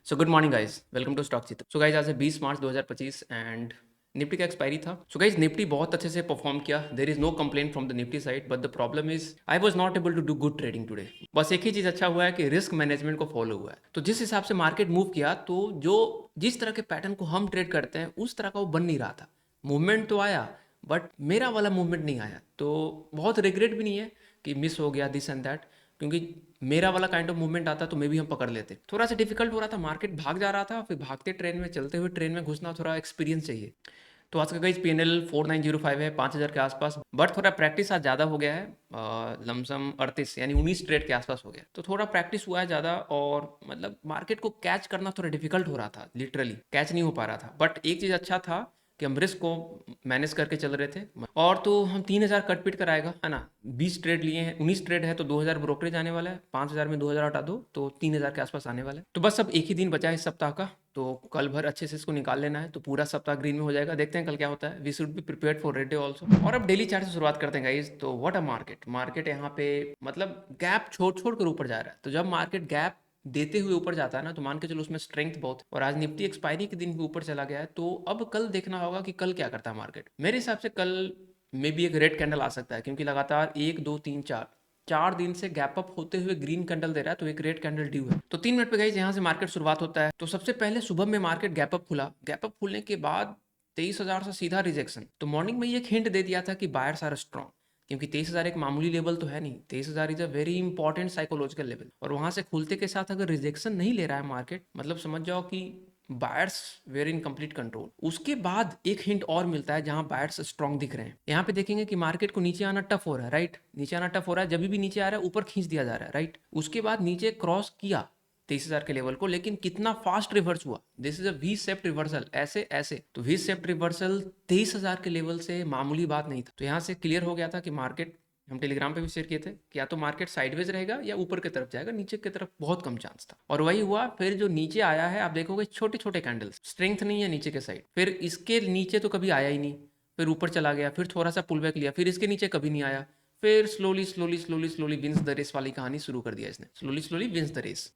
So good morning guys, welcome to stock Chitra. So guys आज है 20 March 2025 and Nifty का expiry था। So guys Nifty बहुत अच्छे से परफॉर्म किया। There is no complaint from the Nifty side, but the problem is I was not able to do good trading today. बस एक ही चीज अच्छा हुआ है कि रिस्क मैनेजमेंट को फॉलो हुआ है। तो जिस हिसाब से मार्केट मूव किया, तो जो जिस तरह के पैटर्न को हम ट्रेड करते हैं उस तरह का वो बन नहीं रहा था। मूवमेंट तो आया, बट मेरा वाला मूवमेंट नहीं आया। तो बहुत रिग्रेट भी नहीं है कि मिस हो गया दिस एंड दैट, क्योंकि मेरा वाला काइंड ऑफ मूवमेंट आता तो मे भी हम पकड़ लेते। थोड़ा सा डिफिकल्ट हो रहा था, मार्केट भाग जा रहा था, फिर भागते ट्रेन में चलते हुए ट्रेन में घुसना थोड़ा एक्सपीरियंस चाहिए। तो आज का गाइस पीएनएल 4905 है, 5000 के आसपास, बट थोड़ा प्रैक्टिस आज ज़्यादा हो गया है। लमसम 38 यानी 19 ट्रेड के आसपास हो गया, तो थोड़ा प्रैक्टिस हुआ है ज़्यादा। और मतलब मार्केट को कैच करना थोड़ा डिफिकल्ट हो रहा था, लिटरली कैच नहीं हो पा रहा था। बट एक चीज़ अच्छा था कि हम रिस्क को मैनेज करके चल रहे थे। और तो हम 3000 कट पिट कर आएगा, है ना। 20 ट्रेड लिए हैं, 19 ट्रेड है, तो 2000 ब्रोकरेज आने वाला है। 5000 में 2000 हटा दो तो 3000 के आसपास आने वाला है। तो बस अब एक ही दिन बचा है इस सप्ताह का, तो कल भर अच्छे से इसको निकाल लेना है, तो पूरा सप्ताह ग्रीन में हो जाएगा। देखते हैं कल क्या होता है। We should be prepared for red day also. और अब डेली चार्ट से शुरुआत करते हैं गाइज। तो व्हाट अ मार्केट यहाँ पे मतलब गैप छोड़ छोड़ कर ऊपर जा रहा है। तो जब मार्केट गैप देते हुए ऊपर जाता है ना, तो मान के चलो उसमें स्ट्रेंथ बहुत है। और आज निफ्टी एक्सपायरी के दिन भी ऊपर चला गया है, तो अब कल देखना होगा कि कल क्या करता है मार्केट। मेरे हिसाब से कल में भी एक रेड कैंडल आ सकता है, क्योंकि लगातार 1 2 3 4 दिन से गैप अप होते हुए ग्रीन कैंडल दे रहा है, तो एक रेड कैंडल ड्यू है। तो 3 मिनट पे गई यहाँ से मार्केट शुरुआत होता है। तो सबसे पहले सुबह में मार्केट गैप अप खुला, गैप अप खुलने के बाद 23,000 से सीधा रिजेक्शन। तो मॉर्निंग में ये एक हिंट दे दिया था कि बायर्स आर स्ट्रॉन्ग, क्योंकि 23,000 एक मामूली लेवल तो है नहीं। 23,000 is a very important psychological level. और वहां से खुलते के साथ अगर रिजेक्शन नहीं ले रहा है मार्केट, मतलब समझ जाओ कि buyers were in complete control. उसके बाद एक हिंट और मिलता है जहां बायर्स स्ट्रॉन्ग दिख रहे हैं। यहाँ पे देखेंगे कि मार्केट को नीचे आना टफ हो रहा है, राइट। नीचे आना टफ हो रहा है, जब भी नीचे आ रहा है ऊपर खींच दिया जा रहा है, राइट। उसके बाद नीचे क्रॉस किया 23,000 के लेवल को, लेकिन कितना फास्ट रिवर्स हुआ। This is a V shaped reversal, ऐसे ऐसे। तो वी सेप्ट रिवर्सल 23,000 के लेवल से मामूली बात नहीं था। तो यहाँ से क्लियर हो गया था कि मार्केट, हम टेलीग्राम पे भी शेयर किए थे कि या तो मार्केट साइडवेज रहेगा या ऊपर की तरफ जाएगा, नीचे की तरफ बहुत कम चांस था। और वही हुआ। फिर जो नीचे आया है, आप देखोगे छोटे छोटे कैंडल्स, स्ट्रेंथ नहीं है नीचे के साइड। फिर इसके नीचे तो कभी आया ही नहीं, फिर ऊपर चला गया, फिर थोड़ा सा पुल बैक लिया, फिर इसके नीचे कभी नहीं आया। फिर slowly slowly slowly slowly wins the race वाली कहानी शुरू कर दिया इसने। Slowly slowly wins the race.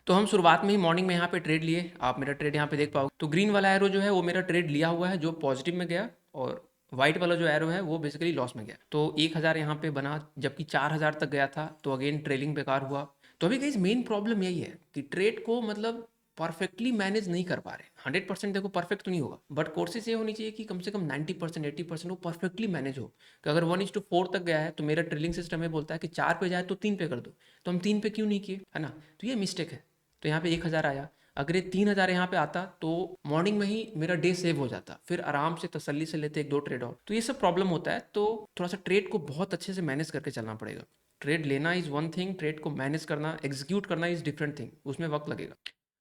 तो हम शुरुआत में ही मॉर्निंग में यहाँ पे ट्रेड लिए। आप मेरा ट्रेड यहाँ पे देख पाओगे। तो ग्रीन वाला एरो जो है वो मेरा ट्रेड लिया हुआ है, जो पॉजिटिव में गया। और व्हाइट वाला जो एरो है वो बेसिकली लॉस में गया। तो 1,000 यहाँ पे बना, जबकि 4,000 तक गया था, तो अगेन ट्रेलिंग बेकार हुआ। तो अभी गाइस मेन प्रॉब्लम यही है कि ट्रेड को मतलब परफेक्टली मैनेज नहीं कर पा रहे। 100% देखो परफेक्ट तो नहीं होगा, बट कोशिश ये होनी चाहिए कि कम से कम 90% 80% वो परफेक्टली मैनेज हो। कि अगर 1:4 तक गया है, तो मेरा ट्रेलिंग सिस्टम ये बोलता है कि 4 पे जाए तो 3 पे कर दो। तो हम 3 पे क्यों नहीं किए, है ना। तो ये मिस्टेक है। तो यहाँ पे 1,000 आया। अगर ये 3,000 यहाँ पे आता तो मॉर्निंग में ही मेरा डे सेव हो जाता, फिर आराम से तसल्ली से लेते 1 2 ट्रेड और। तो ये सब प्रॉब्लम होता है। तो थोड़ा सा ट्रेड को बहुत अच्छे से मैनेज करके चलना पड़ेगा। ट्रेड लेना इज वन थिंग, ट्रेड को मैनेज करना, एग्जीक्यूट करना इज डिफरेंट थिंग, उसमें वक्त लगेगा।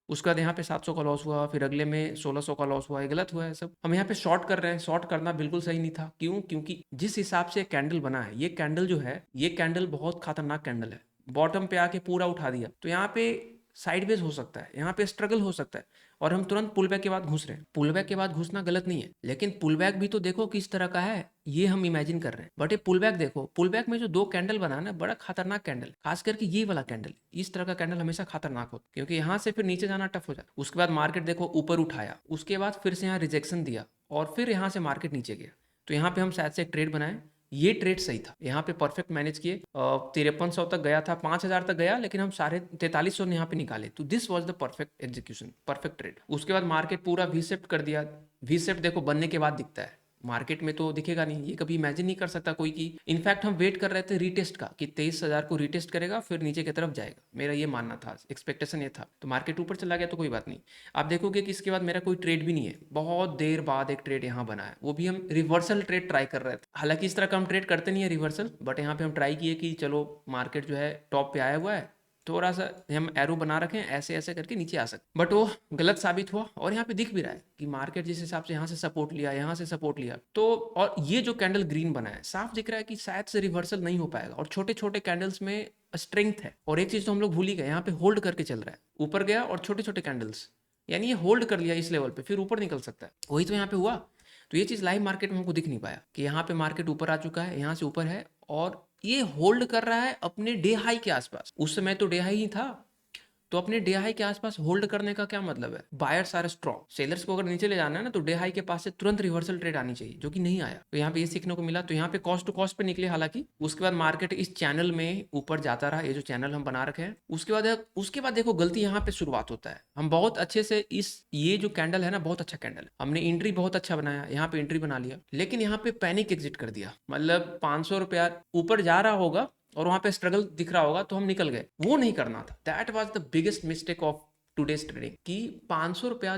उसके बाद यहाँ पे 700 का लॉस हुआ, फिर अगले में 1600 का लॉस हुआ। ये गलत हुआ है सब। हम यहाँ पे शॉर्ट कर रहे हैं, शॉर्ट करना बिल्कुल सही नहीं था। क्यों? क्योंकि जिस हिसाब से कैंडल बना है, ये कैंडल जो है, ये कैंडल बहुत खतरनाक कैंडल है। बॉटम पे आके पूरा उठा दिया, तो यहाँ पे साइडवेज हो सकता है, यहाँ पे स्ट्रगल हो सकता है। और हम तुरंत पुल बैक के बाद घुस रहे हैं। पुल बैक के बाद घुसना गलत नहीं है, लेकिन पुल बैक भी तो देखो किस तरह का है, ये हम इमेजिन कर रहे हैं। बट ये पुल बैक देखो, पुल बैक में जो 2 कैंडल बना ना, बड़ा खतरनाक कैंडल, खास करके ये वाला कैंडल। इस तरह का कैंडल हमेशा खतरनाक होता है, क्योंकि यहाँ से फिर नीचे जाना टफ हो जाता है। उसके बाद मार्केट देखो ऊपर उठाया, उसके बाद फिर से यहाँ रिजेक्शन दिया, और फिर यहाँ से मार्केट नीचे गया। तो यहाँ पे हम शायद से एक ट्रेड बनाए, ये ट्रेड सही था। यहाँ पे परफेक्ट मैनेज किए। 5300 तक गया था, 5,000 तक गया, लेकिन हम 4350 ने यहाँ पे निकाले। तो this was the perfect execution, perfect trade. उसके बाद मार्केट पूरा वी शेप कर दिया। वी शेप देखो बनने के बाद दिखता है, मार्केट में तो दिखेगा नहीं, ये कभी इमेजिन नहीं कर सकता कोई की। इनफैक्ट हम वेट कर रहे थे रीटेस्ट का, कि 23,000 को रीटेस्ट करेगा फिर नीचे की तरफ जाएगा। मेरा ये मानना था, एक्सपेक्टेशन ये था। तो मार्केट ऊपर चला गया तो कोई बात नहीं। आप देखोगे कि इसके बाद मेरा कोई ट्रेड भी नहीं है। बहुत देर बाद एक ट्रेड यहाँ बना है, वो भी हम रिवर्सल ट्रेड ट्राई कर रहे थे। हालांकि इस तरह का हम ट्रेड करते नहीं है रिवर्सल, बट यहाँ पे हम ट्राई किए कि चलो मार्केट जो है टॉप पे आया हुआ है, थोड़ा सा हम एरो बना रखें, ऐसे ऐसे करके नीचे आ सकते। बट वो गलत साबित हुआ। और यहाँ पे दिख भी रहा है कि मार्केट जिस हिसाब से यहाँ से सपोर्ट लिया, यहाँ से सपोर्ट लिया, तो और ये जो कैंडल ग्रीन बना है, साफ दिख रहा है कि शायद से रिवर्सल नहीं हो पाएगा। और छोटे छोटे कैंडल्स में स्ट्रेंथ है। और एक चीज तो हम लोग भूल ही गए, यहाँ पे होल्ड करके चल रहा है, ऊपर गया और छोटे छोटे कैंडल्स, यानी ये होल्ड कर लिया इस लेवल पे, फिर ऊपर निकल सकता है। वही तो यहाँ पे हुआ। तो ये चीज लाइव मार्केट में हमको दिख नहीं पाया कि यहाँ पे मार्केट ऊपर आ चुका है, यहाँ से ऊपर है, और ये होल्ड कर रहा है अपने डे हाई के आसपास। उस समय तो डे हाई ही था, तो अपने डे हाई के आसपास होल्ड करने का क्या मतलब है? बायर्स आर स्ट्रॉन्ग, सेलर्स को अगर नीचे ले जाना है ना तो डे हाई के पास से तुरंत रिवर्सल ट्रेड आनी चाहिए, जो कि नहीं आया। तो यहाँ पे ये सीखने को मिला। तो यहाँ पे कॉस्ट टू कॉस्ट पे निकले हालांकि, उसके बाद मार्केट इस चैनल में ऊपर जाता रहा, ये जो चैनल हम बना रखे हैं। उसके बाद देखो गलती यहाँ पे शुरुआत होता है। हम बहुत अच्छे से ये जो कैंडल है ना, बहुत अच्छा कैंडल है, हमने एंट्री बहुत अच्छा बनाया, यहाँ पे एंट्री बना लिया, लेकिन यहाँ पे पैनिक एग्जिट कर दिया। मतलब 500 रुपया ऊपर जा रहा होगा और वहां पे स्ट्रगल दिख रहा होगा तो हम निकल गए। वो नहीं करना था। That was the biggest mistake of today's trading कि 500 रुपया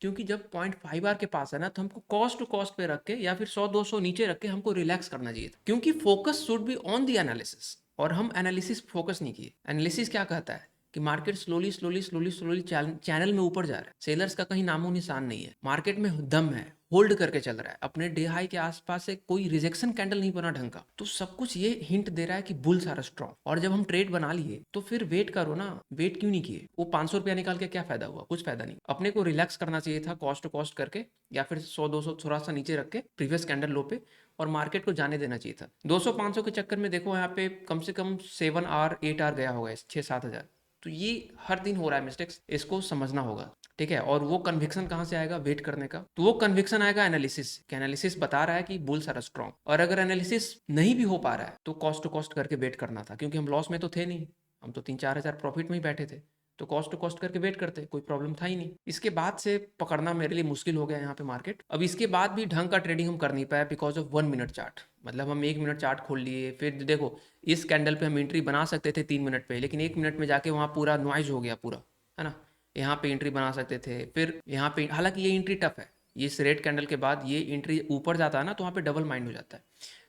क्योंकि जब 0.5 आर के पास है ना, तो हमको कॉस्ट टू कॉस्ट पे रख के या फिर 100-200 नीचे रख के हमको रिलैक्स करना चाहिए था, क्योंकि focus should be on the analysis. और हम एनालिसिस फोकस नहीं किए। एनालिसिस क्या कहता है कि market slowly slowly slowly slowly channel में ऊपर जा रहा है, सेलर्स का कहीं नामो निशान नहीं है, मार्केट में दम है, होल्ड करके चल रहा है, अपने डे हाई के आसपास से कोई रिजेक्शन कैंडल नहीं बना ढंग का। तो सब कुछ ये हिंट दे रहा है कि बुल्स आर स्ट्रॉन्ग। और जब हम ट्रेड बना लिए तो फिर वेट करो ना, वेट क्यों नहीं किए? वो 500 रुपया निकाल के क्या फायदा हुआ? कुछ फायदा नहीं। अपने को रिलैक्स करना चाहिए था कॉस्ट टू कॉस्ट करके, या फिर 100-200 थोड़ा सा नीचे रख के प्रीवियस कैंडल लो पे, और मार्केट को जाने देना चाहिए था। 200-500 के चक्कर में देखो यहाँ पे कम से कम 7 आर 8 आर गया होगा, 6-7 हज़ार। तो ये हर दिन हो रहा है मिस्टेक्स, इसको समझना होगा, ठीक है। और वो कन्विक्शन कहाँ से आएगा? वेट करने का। तो वो कन्विक्शन आएगा एनालिसिस। एनालिसिस बता रहा है कि बुल्स आर स्ट्रॉन्ग। और अगर एनालिसिस नहीं भी हो पा रहा है तो कॉस्ट टू कॉस्ट करके वेट करना था, क्योंकि हम लॉस में तो थे नहीं, हम तो 3-4 हज़ार प्रॉफिट में ही बैठे थे। तो कॉस्ट टू कॉस्ट करके वेट करते, कोई प्रॉब्लम था ही नहीं। इसके बाद से पकड़ना मेरे लिए मुश्किल हो गया यहाँ पे मार्केट। अब इसके बाद भी ढंग का ट्रेडिंग हम कर नहीं पाए बिकॉज ऑफ 1 मिनट चार्ट। मतलब हम 1 मिनट चार्ट खोल लिए, फिर देखो इस कैंडल पे हम एंट्री बना सकते थे 3 मिनट पे, लेकिन 1 मिनट में जाके वहाँ पूरा नॉइज हो गया पूरा, है ना। यहाँ पे एंट्री बना सकते थे, फिर यहाँ पे हालांकि ये एंट्री टफ है। ये इस रेड कैंडल के बाद ये एंट्री ऊपर जाता है ना, तो वहाँ पे डबल माइंड हो जाता है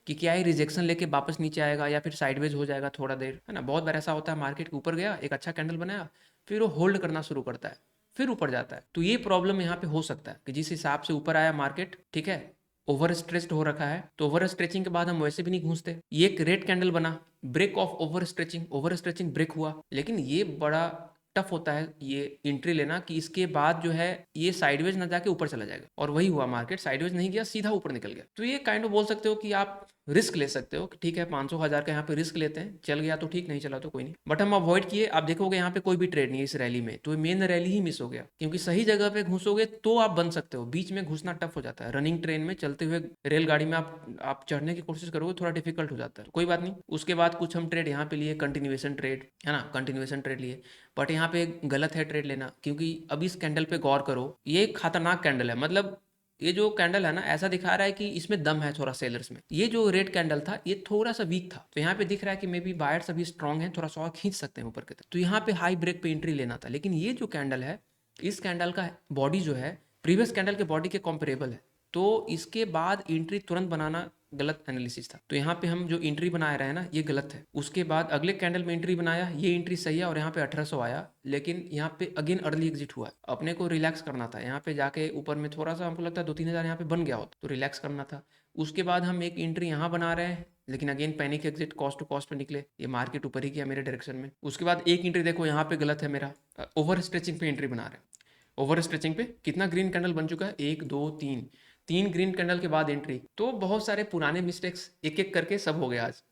कि क्या ये रिजेक्शन लेके वापस नीचे आएगा या फिर साइडवेज हो जाएगा थोड़ा देर, है ना। बहुत बार ऐसा होता है, मार्केट के ऊपर गया, एक अच्छा कैंडल बनाया, फिर वो होल्ड करना शुरू करता है, फिर ऊपर जाता है। तो ये प्रॉब्लम यहाँ पे हो सकता है कि जिस हिसाब से ऊपर आया मार्केट, ठीक है, ओवर स्ट्रेच्ड हो रखा है, तो ओवर स्ट्रेचिंग के बाद हम वैसे भी नहीं घूसते। ये एक रेड कैंडल बना, break of over stretching break हुआ, लेकिन ये बड़ा टफ होता है ये एंट्री लेना कि इसके बाद जो है ये साइडवेज ना जाके ऊपर चला जाएगा। और वही हुआ, मार्केट साइडवेज नहीं गया, सीधा ऊपर निकल गया। तो ये काइंड ऑफ बोल सकते हो कि आप रिस्क ले सकते हो कि ठीक है 500-1000 का यहाँ पे रिस्क लेते हैं, चल गया तो ठीक, नहीं चला तो कोई नहीं। बट हम अवॉइड किए। आप देखोगे यहाँ पे कोई भी ट्रेड नहीं है इस रैली में, तो मेन रैली ही मिस हो गया, क्योंकि सही जगह पे घुसोगे तो आप बन सकते हो, बीच में घुसना टफ हो जाता है। रनिंग ट्रेन में चलते हुए रेलगाड़ी में आप चढ़ने की कोशिश करोगे, थोड़ा डिफिकल्ट हो जाता है। कोई बात नहीं। उसके बाद कुछ हम ट्रेड यहाँ पे लिए, कंटिन्यूएशन ट्रेड, है ना, कंटिन्यूएशन ट्रेड लिए। बट यहाँ पे गलत है ट्रेड लेना, क्योंकि अब इस कैंडल पे गौर करो, ये खतरनाक कैंडल है। मतलब ये जो कैंडल है ना, ऐसा दिखा रहा है कि इसमें दम है थोड़ा सेलर्स में। ये जो रेड कैंडल था ये थोड़ा सा वीक था, तो यहाँ पे दिख रहा है कि मे बी बायर्स अभी स्ट्रांग है, थोड़ा सा और खींच सकते हैं ऊपर की तरफ। तो यहाँ पे हाई ब्रेक पे एंट्री लेना था। लेकिन ये जो कैंडल है, इस कैंडल का बॉडी जो है प्रीवियस कैंडल के बॉडी के कंपेरेबल है, तो इसके बाद एंट्री तुरंत बनाना गलत एनालिसिस था। तो यहाँ पे हम जो एंट्री बना रहे हैं ना, ये गलत है। उसके बाद अगले कैंडल में एंट्री बनाया, ये एंट्री सही है और यहाँ पे 1800 आया, लेकिन यहाँ पे अगेन अर्ली एग्जिट हुआ। अपने को रिलैक्स करना था, यहाँ पे जाके ऊपर में थोड़ा सा हमको लगता है 2-3 हज़ार यहाँ पे बन गया होता, तो रिलैक्स करना था। उसके बाद हम एक एंट्री यहाँ बना रहे हैं, लेकिन again panic exit, cost to cost पे निकले, ये मार्केट ऊपर ही गया मेरे डायरेक्शन में। उसके बाद एक एंट्री देखो यहाँ पे गलत है मेरा, ओवर स्ट्रेचिंग पे एंट्री बना रहे हैं। ओवर स्ट्रेचिंग पे कितना ग्रीन कैंडल बन चुका है, 1 2 3 ग्रीन कैंडल के बाद एंट्री। तो बहुत सारे पुराने मिस्टेक्स एक एक करके सब हो गया आज,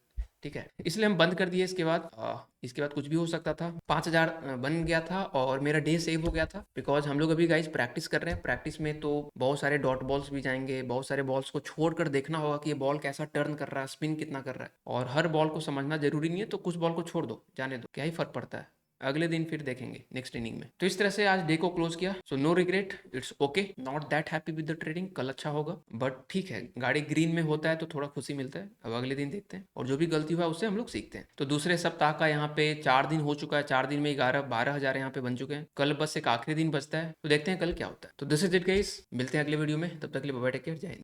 ठीक है, इसलिए हम बंद कर दिए। इसके बाद कुछ भी हो सकता था। 5,000 बन गया था और मेरा डे सेव हो गया था, बिकॉज हम लोग अभी गाइज प्रैक्टिस कर रहे हैं। प्रैक्टिस में तो बहुत सारे डॉट बॉल्स भी जाएंगे, बहुत सारे बॉल्स को छोड़कर देखना होगा कि ये बॉल कैसा टर्न कर रहा है, स्पिन कितना कर रहा है, और हर बॉल को समझना जरूरी नहीं है। तो कुछ बॉल को छोड़ दो, जाने दो, क्या ही फर्क पड़ता है, अगले दिन फिर देखेंगे नेक्स्ट इनिंग में। तो इस तरह से आज डे को क्लोज किया। So no regret, it's okay, not that happy with the trading, कल अच्छा होगा, बट ठीक है, गाड़ी ग्रीन में होता है तो थोड़ा खुशी मिलता है। अब अगले दिन देखते हैं, और जो भी गलती हुआ उससे हम लोग सीखते हैं। तो दूसरे सप्ताह का यहाँ पे 4 दिन हो चुका है, 4 दिन में 11-12 हज़ार यहाँ पे बन चुके हैं। कल बस एक आखिरी दिन बचता है, तो देखते हैं कल क्या होता है। तो दिस इज इट गाइस, मिलते हैं अगले वीडियो में, तब तक के लिए बाय बाय, टेक केयर, जय हिंद।